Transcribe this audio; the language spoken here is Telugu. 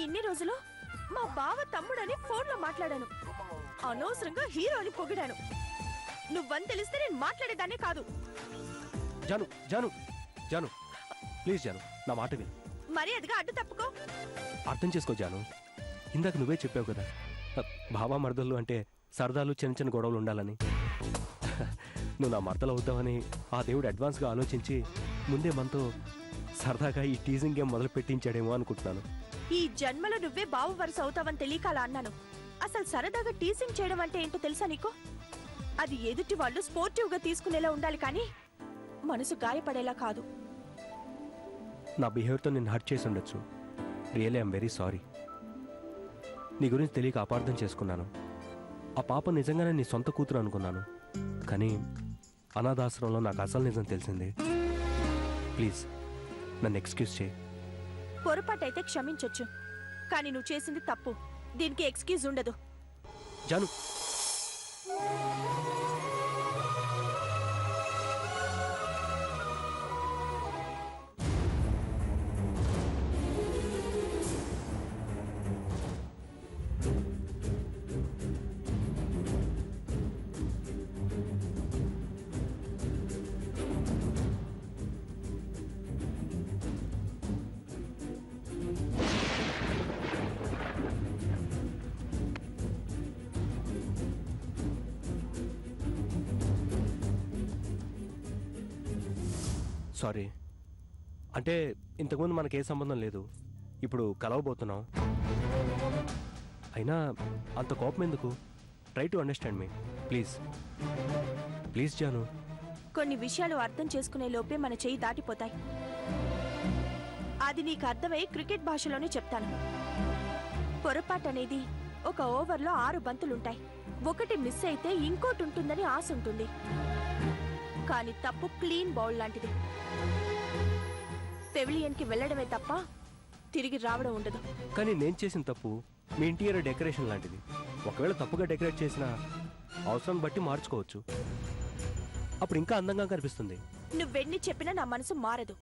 ఇన్ని రోజులు మా బావ తమ్ముడని ఫోన్లో మాట్లాడాను. అనవసరంగా హీరోని పొగిడాను. నువ్వని తెలిస్తే నేను మాట్లాడేదాన్నే కాదు. జాను జాను జాను ప్లీజ్ జాను, నా మాట విను. మరి అదిగా అడ్డు తప్పుకో. అర్థం చేసుకో జాను, ఇందాక నువ్వే చెప్పావు కదా బావా మరదళ్ళు అంటే సరదాలు చిన్న చిన్న గొడవలు ఉండాలని. నువ్వు నా మరదలు అవుతావని ఆ దేవుడు అడ్వాన్స్గా ఆలోచించి ముందే మనతో సరదాగా ఈ టీజింగ్ గేమ్ మొదలు పెట్టించాడేమో అనుకుంటున్నాను. ఈ జన్మలో నువ్వే బావు వరుస అవుతావని తెలియకలా అన్నాను. అసలు సరదాగా టీజింగ్ చేయడం అంటే ఏంటో తెలుసా నీకు? అది ఎదుటి వాళ్ళు స్పోర్టివ్గా తీసుకునేలా ఉండాలి, కానీ మనసు గాయపడేలా కాదు. నా బిహేవియర్తో నేను హర్ట్ చేసి ఉండొచ్చు. Really I'm very sorry. నీ గురించి తెలియక అపార్థం చేసుకున్నాను. ఆ పాప నిజంగానే నీ సొంత కూతురు అనుకున్నాను, కానీ అనాథాశ్రమంలో నాకు అసలు నిజం తెలిసింది. ప్లీజ్ నన్ను ఎక్స్క్యూజ్ చేయి. పొరపాటైతే క్షమించొచ్చు, కానీ నువ్వు చేసింది తప్పు. దీనికి ఎక్స్క్యూజ్ ఉండదు. జాను సారీ. అంటే ఇంతకుముందు మనకి ఏ సంబంధం లేదు, ఇప్పుడు కలవబోతున్నాం. అయినా అంత కోపం ఎందుకు? Try to understand me please. Please జాను. కొన్ని విషయాలు అర్థం చేసుకునే లోపే మన చెయ్యి దాటిపోతాయి. అది నీకు అర్థమై క్రికెట్ భాషలోనే చెప్తాను. పొరపాటు అనేది ఒక ఓవర్లో 6 బంతులుంటాయి. ఒకటి మిస్ అయితే ఇంకోటి ఉంటుందని ఆశ ఉంటుంది, కానీ తప్పు క్లీన్ బౌల్ లాంటిది. పెవిలియన్కి వెళ్ళడమే తప్ప తిరిగి రావడం ఉండదు. కానీ నేను చేసిన తప్పు మీ ఇంటీరియర్ డెకరేషన్ లాంటిది. ఒకవేళ తప్పుగా డెకరేట్ చేసినా అవసరం బట్టి మార్చుకోవచ్చు, అప్పుడు ఇంకా అందంగా కనిపిస్తుంది. నువ్వెన్ని చెప్పినా నా మనసు మారదు.